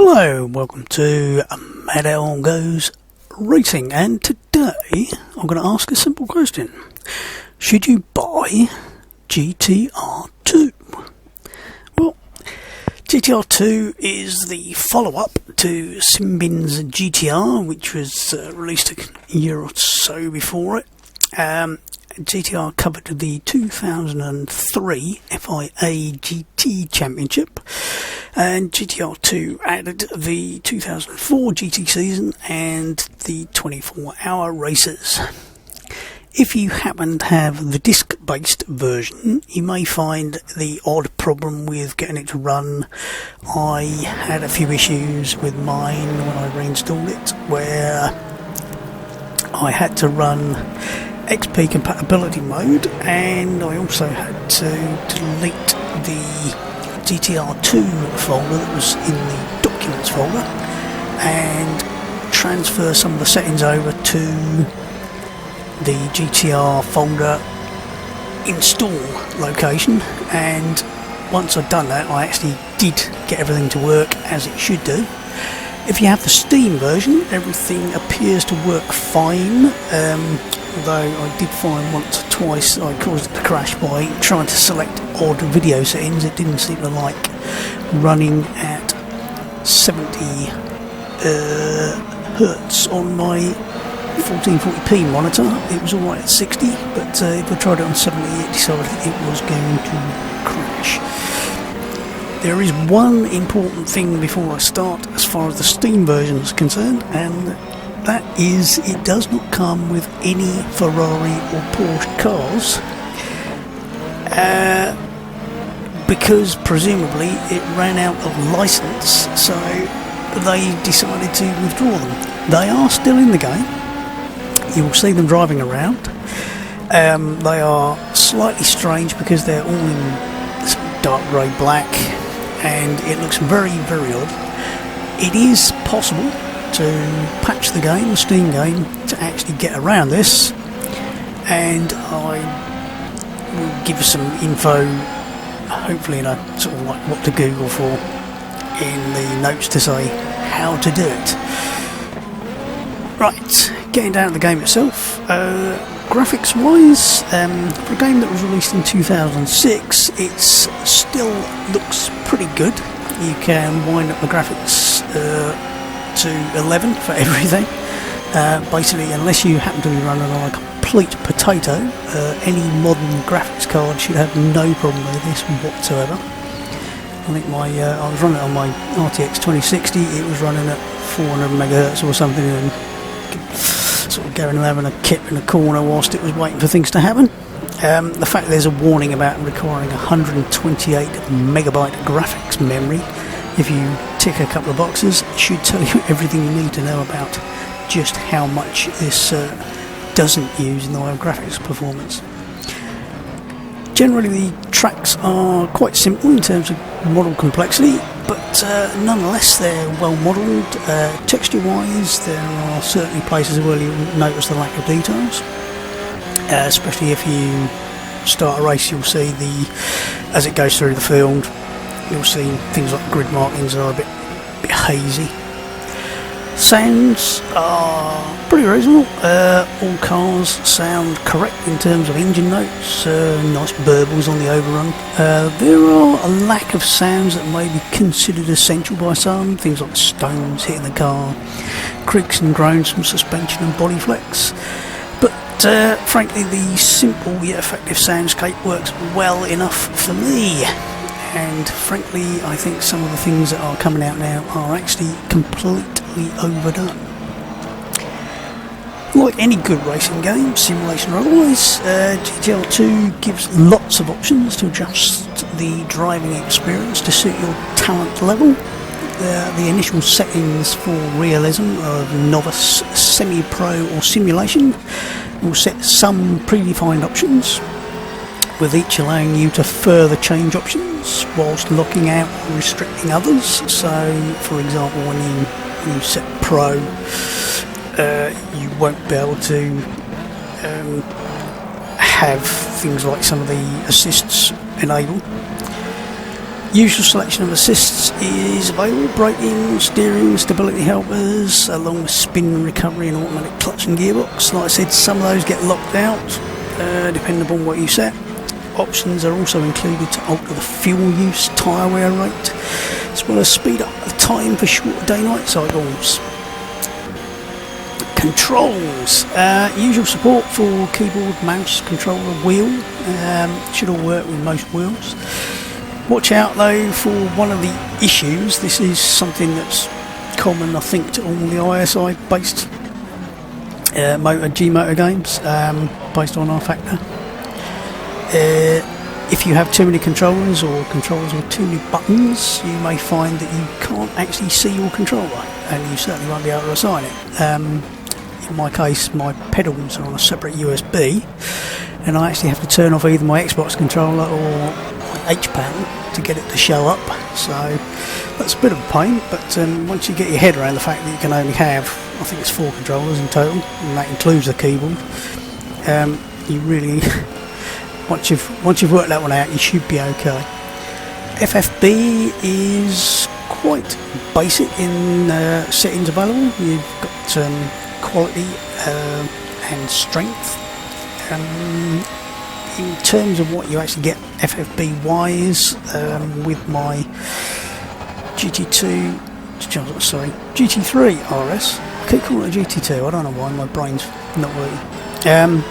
Hello, welcome to Mad Owl Goes Racing, and today I'm going to ask a simple question. Should you buy GTR 2? Well, GTR 2 is the follow-up to Simbin's GTR, which was released a year or so before it. GTR covered the 2003 FIA GT Championship, and GTR 2 added the 2004 GT season and the 24-hour races. If you happen to have the disc-based version, you may find the odd problem with getting it to run. I had a few issues with mine when I reinstalled it, where I had to run XP compatibility mode, and I also had to delete the GTR 2 folder that was in the documents folder and transfer some of the settings over to the GTR folder install location. And once I'd done that, I actually did get everything to work as it should do. If you have the Steam version, everything appears to work fine, although I did find once or twice I caused it to crash by trying to select odd video settings. It didn't seem to like running at 70 Hertz on my 1440p monitor. It was alright at 60, but if I tried it on 70 it decided it was going to crash. There is one important thing before I start as far as the Steam version is concerned, and that is it does not come with any Ferrari or Porsche cars, because presumably it ran out of license, so they decided to withdraw them. They are still in the game. You will see them driving around. They are slightly strange because they're all in dark grey black, and it looks very, very odd. It is possible to patch the game, the Steam game, to actually get around this, and I will give you some info, hopefully in a sort of like what to Google for in the notes to say how to do it. Right, getting down to the game itself. Graphics wise, for a game that was released in 2006, it still looks pretty good. You can wind up the graphics to 11 for everything. Basically, unless you happen to be running on a complete potato, any modern graphics card should have no problem with this whatsoever. I think I was running it on my RTX 2060, it was running at 400 megahertz or something, and sort of going and having a kip in a corner whilst it was waiting for things to happen. The fact there's a warning about requiring 128 megabyte graphics memory, if you tick a couple of boxes, it should tell you everything you need to know about just how much this doesn't use in the way of graphics performance. Generally the tracks are quite simple in terms of model complexity, but nonetheless they're well modelled. Texture wise, there are certainly places where you notice the lack of details, especially if you start a race. You'll see as it goes through the field, you'll see things like grid markings are a bit hazy. Sounds are pretty reasonable. All cars sound correct in terms of engine notes, nice burbles on the overrun. There are a lack of sounds that may be considered essential by some, things like stones hitting the car, creaks and groans from suspension and body flex. But frankly, the simple yet effective soundscape works well enough for me. And frankly, I think some of the things that are coming out now are actually completely overdone. Like any good racing game, simulation or otherwise, GTR 2 gives lots of options to adjust the driving experience to suit your talent level. The initial settings for realism of novice, semi-pro or simulation will set some predefined options, with each allowing you to further change options whilst locking out or restricting others. So, for example, when you set Pro, you won't be able to have things like some of the assists enabled. Usual selection of assists is available: braking, steering, stability helpers, along with spin recovery and automatic clutch and gearbox. Like I said, some of those get locked out depending upon what you set. Options are also included to alter the fuel use, tyre wear rate, as well as speed up the time for shorter day-night cycles. Controls. Usual support for keyboard, mouse, controller, wheel. Should all work with most wheels. Watch out though for one of the issues. This is something that's common, I think, to all the ISI based G-Motor games based on R-Factor. If you have too many controllers or controllers with too many buttons, you may find that you can't actually see your controller, and you certainly won't be able to assign it. In my case, my pedals are on a separate USB, and I actually have to turn off either my Xbox controller or my H panel to get it to show up. So that's a bit of a pain, but once you get your head around the fact that you can only have, I think it's 4 controllers in total, and that includes the keyboard, you really once you've worked that one out, you should be okay. FFB is quite basic in settings available. You've got quality and strength. In terms of what you actually get FFB wise, with my GT3 RS. I keep calling it GT2, I don't know why, my brain's not working.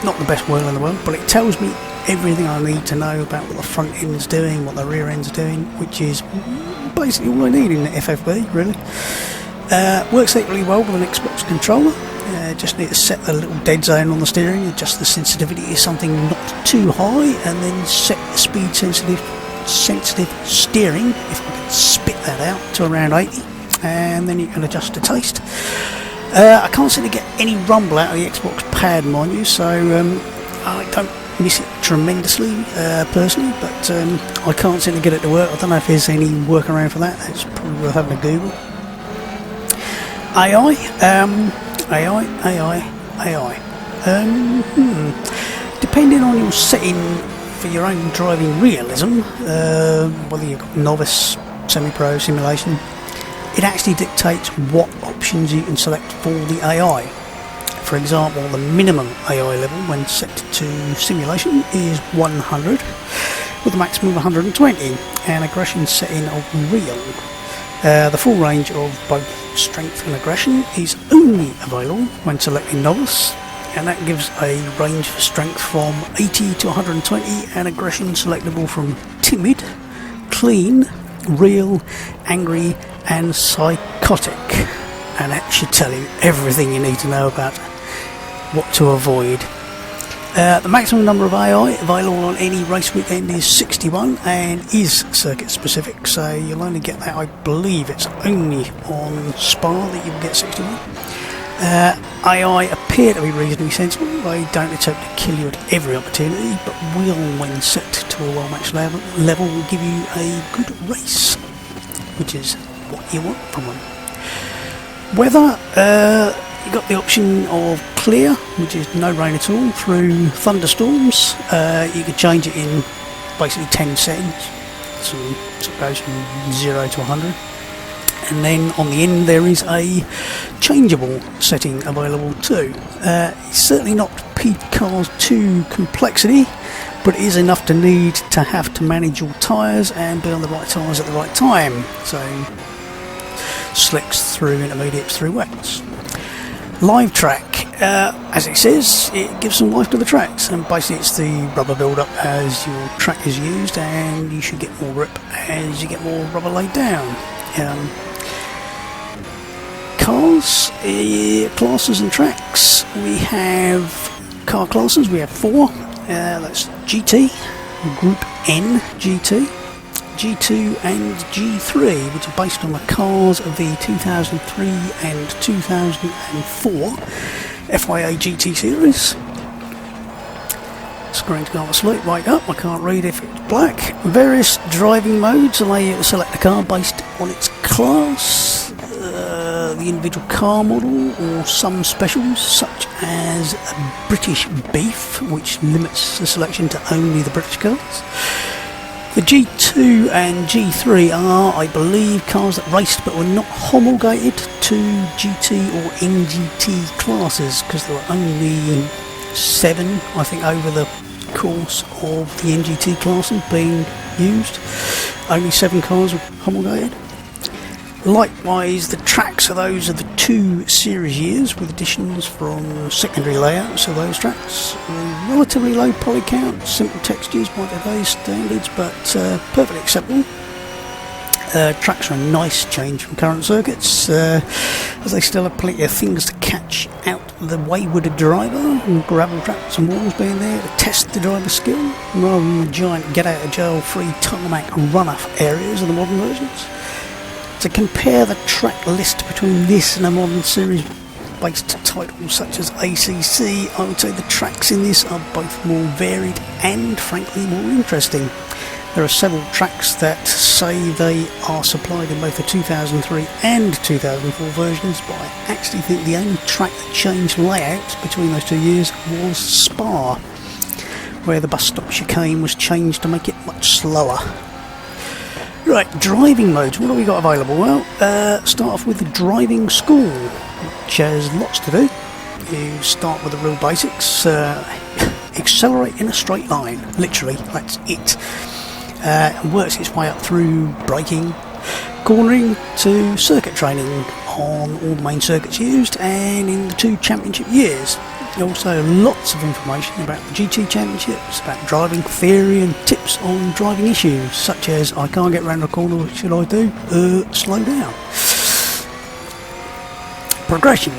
Not the best wheel in the world, but it tells me everything I need to know about what the front end's doing, what the rear end's doing, which is basically all I need in the FFB, really. Works equally well with an Xbox controller. Just need to set the little dead zone on the steering, adjust the sensitivity to something not too high, and then set the speed sensitive steering, if I can spit that out, to around 80, and then you can adjust the taste. I can't seem to get any rumble out of the Xbox pad, mind you, so I don't miss it tremendously personally, but I can't seem to get it to work. I don't know if there's any workaround for that. It's probably worth having a Google. AI. Depending on your setting for your own driving realism, whether you've got novice, semi-pro, simulation, it actually dictates what options you can select for the AI. For example, the minimum AI level when set to simulation is 100, with a maximum of 120, and aggression setting of real. The full range of both strength and aggression is only available when selecting novice, and that gives a range for strength from 80 to 120, and aggression selectable from timid, clean, real, angry and psychotic. And that should tell you everything you need to know about what to avoid. The maximum number of AI available on any race weekend is 61 and is circuit specific, so you'll only get that, I believe it's only on Spa that you'll get 61. AI appear to be reasonably sensible. They don't attempt to kill you at every opportunity, but will, when set to a well-matched level, will give you a good race, which is what you want from them. Weather, you got the option of clear, which is no rain at all, through thunderstorms. You can change it in basically 10 settings, so it goes from 0 to 100. And then on the end there is a changeable setting available too. It's certainly not Pete Car's 2 complexity, but it is enough to need to have to manage your tyres and be on the right tyres at the right time. So slicks through intermediates through wets. Live track, as it says, it gives some life to the tracks, and basically it's the rubber build up as your track is used, and you should get more grip as you get more rubber laid down. Cars, classes and tracks. We have car classes, we have 4. That's GT, Group N GT, G2 and G3, which are based on the cars of the 2003 and 2004 FIA GT series. Screen's gone to sleep, wake up, I can't read if it's black. Various driving modes allow you to select a car based on its class, the individual car model, or some specials such as British Beef, which limits the selection to only the British cars. The G2 and G3 are, I believe, cars that raced but were not homologated to GT or NGT classes, because there were only 7, I think, over the course of the NGT classes being used. Only 7 cars were homologated. Likewise, the tracks of those are the 2 series years, with additions from secondary layouts of those tracks. Relatively low poly count, simple textures by today's standards, but perfectly acceptable. Tracks are a nice change from current circuits, as they still have plenty of things to catch out the wayward driver, and gravel tracks and walls being there to test the driver's skill, rather than the giant get-out-of-jail-free tarmac run-off areas of the modern versions. To compare the track list between this and a modern series-based title such as ACC, I would say the tracks in this are both more varied and frankly more interesting. There are several tracks that say they are supplied in both the 2003 and 2004 versions, but I actually think the only track that changed layouts between those 2 years was Spa, where the bus stop chicane was changed to make it much slower. Right, driving modes, what have we got available? Well, start off with the driving school, which has lots to do. You start with the real basics. Accelerate in a straight line, literally, that's it. And works its way up through braking, cornering to circuit training on all the main circuits used and in the 2 championship years. Also lots of information about the GT Championships, about driving theory and tips on driving issues, such as I can't get round the corner, what should I do? Slow down. Progression.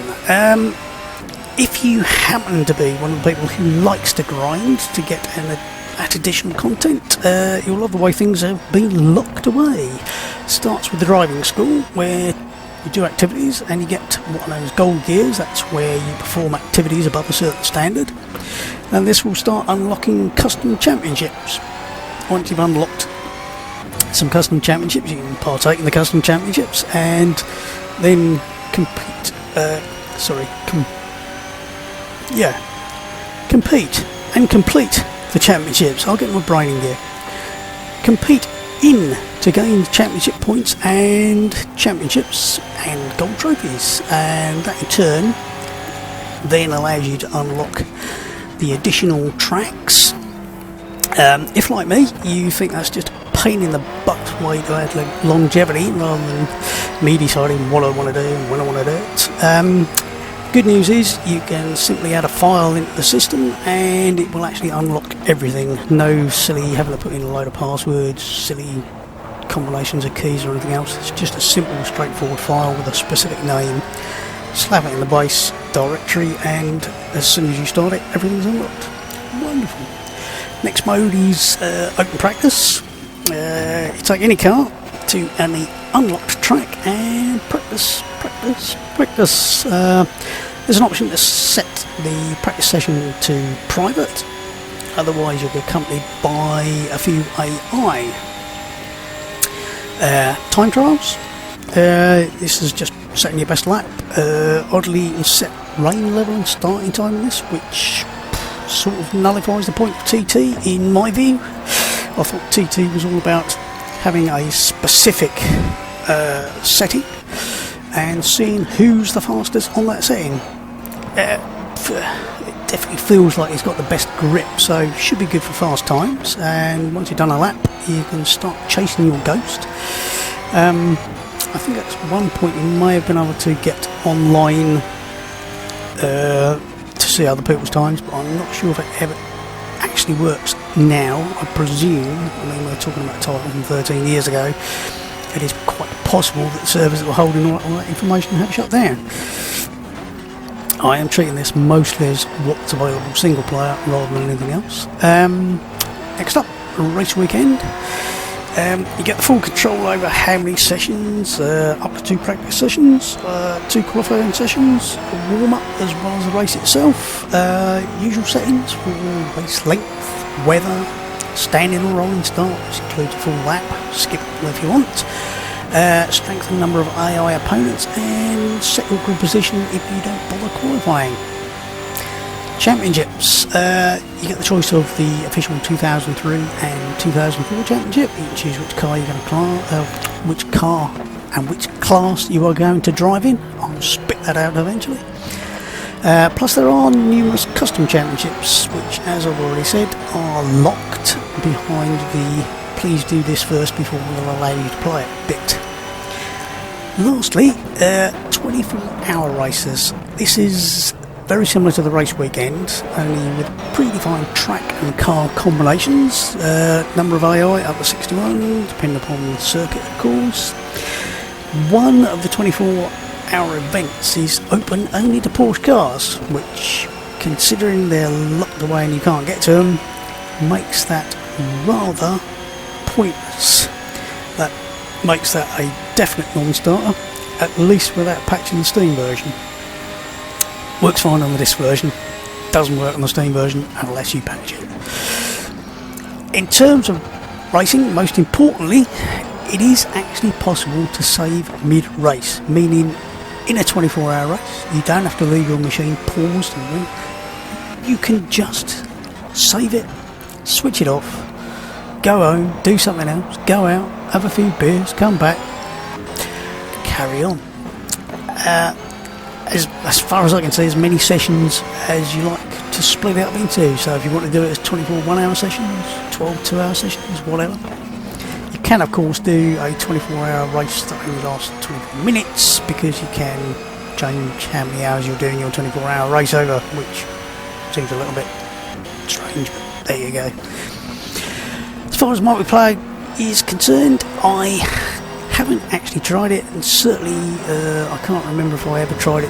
If you happen to be one of the people who likes to grind to get at additional content, you'll love the way things have been locked away. Starts with the driving school, where you do activities and you get what are known as gold gears. That's where you perform activities above a certain standard, and this will start unlocking custom championships. Once you've unlocked some custom championships, you can partake in the custom championships and then compete and complete the championships. I'll get my brain in gear. Compete in to gain championship points and championships and gold trophies, and that in turn then allows you to unlock the additional tracks. If, like me, you think that's just a pain in the butt way to add longevity rather than me deciding what I want to do and when I want to do it, good news is you can simply add a file into the system and it will actually unlock everything. No silly having to put in a load of passwords, silly combinations of keys or anything else. It's just a simple, straightforward file with a specific name. Slap it in the base directory and as soon as you start it, everything's unlocked. Wonderful. Next mode is open practice. You take any car to any unlocked track and practice. There's an option to set the practice session to private, otherwise you'll be accompanied by a few AI. Time trials. This is just setting your best lap. Oddly, you can set rain level and starting time in this, which sort of nullifies the point of TT in my view. I thought TT was all about having a specific setting and seeing who's the fastest on that setting. It definitely feels like it's got the best grip, so should be good for fast times. And once you've done a lap, you can start chasing your ghost. I think at one point you may have been able to get online to see other people's times, but I'm not sure if it ever actually works now. I presume, we're talking about a title from 13 years ago, it is quite possible that the servers that were holding all that information have shut down. I am treating this mostly as what's available single player rather than anything else. Next up, race weekend. You get the full control over how many sessions, up to 2 practice sessions, 2 qualifying sessions, a warm-up as well as the race itself, usual settings for race length, weather, standing or rolling start, which includes a full lap, skip if you want, strength and number of AI opponents, and set your grid position if you don't bother qualifying. Championships. You get the choice of the official 2003 and 2004 championship. You can choose which car you're going to which car and which class you are going to drive in. I'll spit that out eventually. Plus there are numerous custom championships, which, as I've already said, are locked behind the please do this first before we'll allow you to play it bit. Lastly, 24-hour races. This is very similar to the race weekend, only with predefined track and car combinations. Number of AI up to 61, depending upon the circuit, of course. One of the 24-hour events is open only to Porsche cars, which, considering they're locked away and you can't get to them, makes that rather pointless. That makes that a definite non-starter, at least without patching the Steam version. Works fine on the disc version, doesn't work on the Steam version unless you patch it. In terms of racing, most importantly, it is actually possible to save mid-race, meaning in a 24-hour race you don't have to leave your machine paused and you can just save it, switch it off, go home, do something else, go out, have a few beers, come back, carry on. As far as I can see, as many sessions as you like to split it up into. So if you want to do it as 24 1-hour sessions, 12 2-hour sessions, whatever. You can of course do a 24-hour race that only lasts 24 minutes, because you can change how many hours you're doing your 24-hour race over, which seems a little bit strange, but there you go. As far as multiplayer is concerned, I haven't actually tried it, and certainly I can't remember if I ever tried it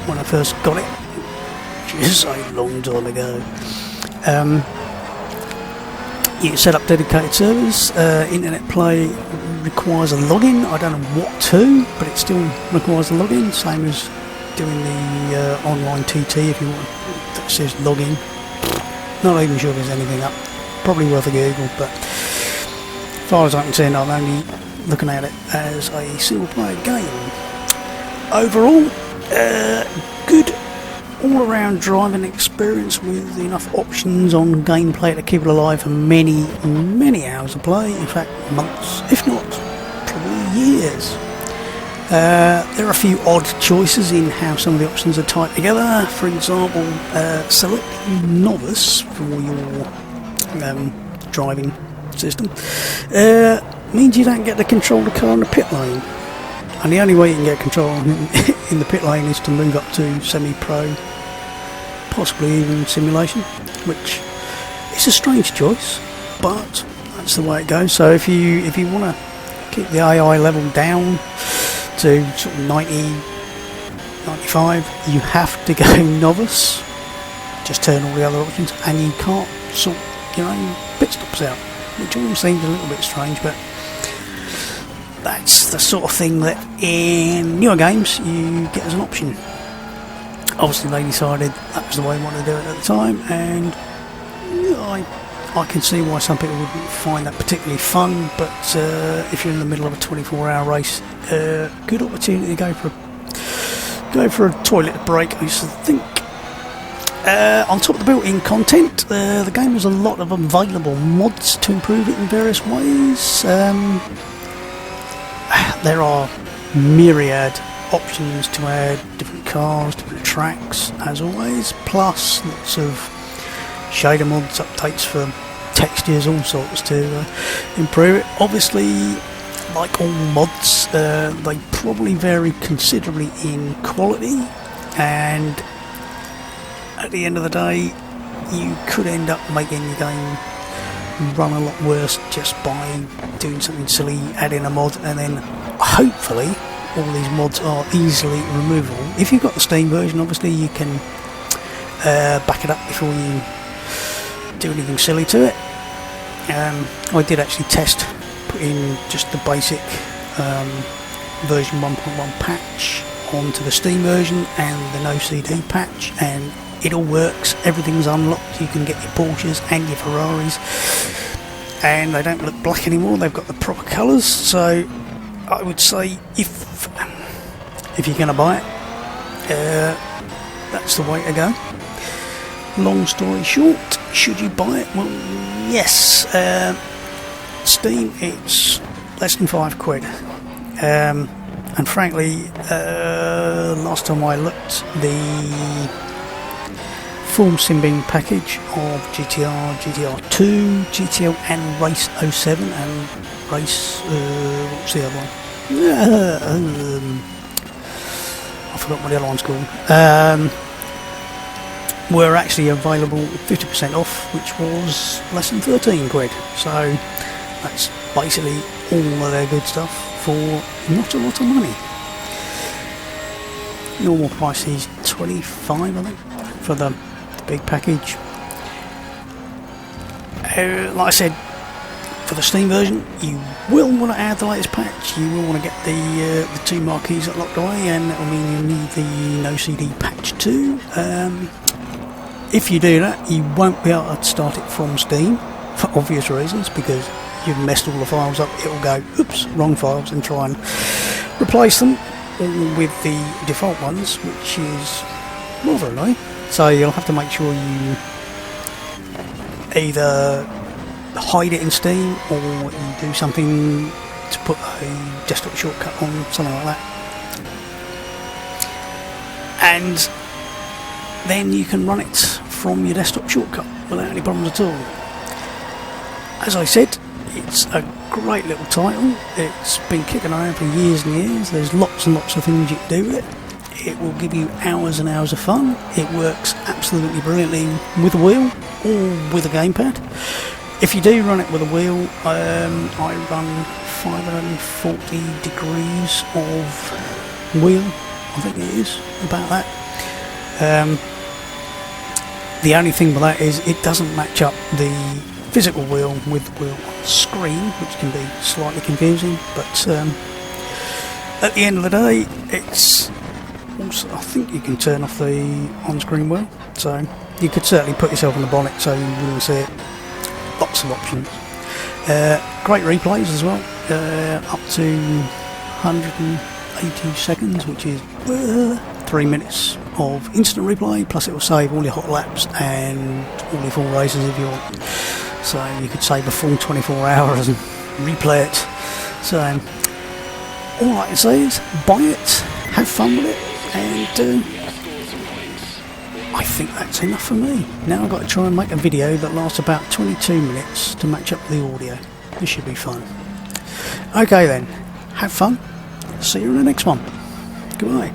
when I first got it, which is a long time ago. You can set up dedicated servers. Internet play requires a login. I don't know what to, but it still requires a login, same as doing the online TT if you want. That says login. Not even sure there's anything up. Probably worth a Google, but as far as I can see, I'm only looking at it as a single player game. Overall, good all around driving experience with enough options on gameplay to keep it alive for many hours of play, in fact months, if not probably years. There are a few odd choices in how some of the options are tied together. For example, selecting novice for your driving system means you don't get to control the car in the pit lane, and the only way you can get control in the pit lane is to move up to semi-pro, possibly even simulation, which is a strange choice, but that's the way it goes. So if you want to keep the AI level down to sort of 90, 95, you have to go novice, just turn all the other options, and you can't sort your own pit stops out, which all seems a little bit strange, but that's the sort of thing that in newer games you get as an option. Obviously they decided that was the way they wanted to do it at the time, and I can see why some people wouldn't find that particularly fun, but if you're in the middle of a 24-hour race, good opportunity to go for a toilet break, I used to think. On top of the built-in content, the game has a lot of available mods to improve it in various ways. There are myriad options to add different cars, different tracks, as always, plus lots of shader mods, updates for textures, all sorts to improve it. Obviously, like all mods, they probably vary considerably in quality, and at the end of the day you could end up making your game run a lot worse just by doing something silly, adding a mod, and then hopefully all these mods are easily removable. If you've got the Steam version, obviously you can back it up before you do anything silly to it. I did actually test putting just the basic version 1.1 patch onto the Steam version and the no CD patch, and it all works. Everything's unlocked. You can get your Porsches and your Ferraris, and they don't look black anymore. They've got the proper colours. So I would say if you're going to buy it, that's the way to go. long story short, should you buy it? Well, yes. Steam, it's less than £5. And frankly, last time I looked, the full Simbing package of GTR, GTR2, GTL and Race 07 and Race, what's the other one? I forgot what the other one's called. Were actually available 50% off, which was less than £13. So that's basically all of their good stuff for not a lot of money. Normal price is $25, I think, for the big package. Like I said, for the Steam version, you will want to add the latest patch. You will want to get the 2 marquees that locked away, and that will mean you need the no CD patch 2. If you do that, you won't be able to start it from Steam for obvious reasons, because you've messed all the files up. It will go, oops, wrong files, and try and replace them with the default ones, which is rather annoying. So you'll have to make sure you either hide it in Steam, or you do something to put a desktop shortcut on, something like that, and then you can run it from your desktop shortcut without any problems at all. As I said, it's a great little title. It's been kicking around for years and years. There's lots and lots of things you can do with it. It will give you hours and hours of fun. It works absolutely brilliantly with a wheel or with a gamepad. If you do run it with a wheel, I run 540 degrees of wheel, I think it is, about that. The only thing with that is it doesn't match up the physical wheel with the wheel on the screen, which can be slightly confusing, but at the end of the day, it's also, I think you can turn off the on-screen wheel, so you could certainly put yourself on the bonnet so you wouldn't see it. Lots of options. Great replays as well, up to 180 seconds, which is 3 minutes of instant replay, plus it will save all your hot laps and all your full races if you want. So you could save a full 24 hours and replay it. So all I can say is buy it, have fun with it, and I think that's enough for me. Now I've got to try and make a video that lasts about 22 minutes to match up the audio. This should be fun. Okay then, have fun. See you in the next one. Goodbye.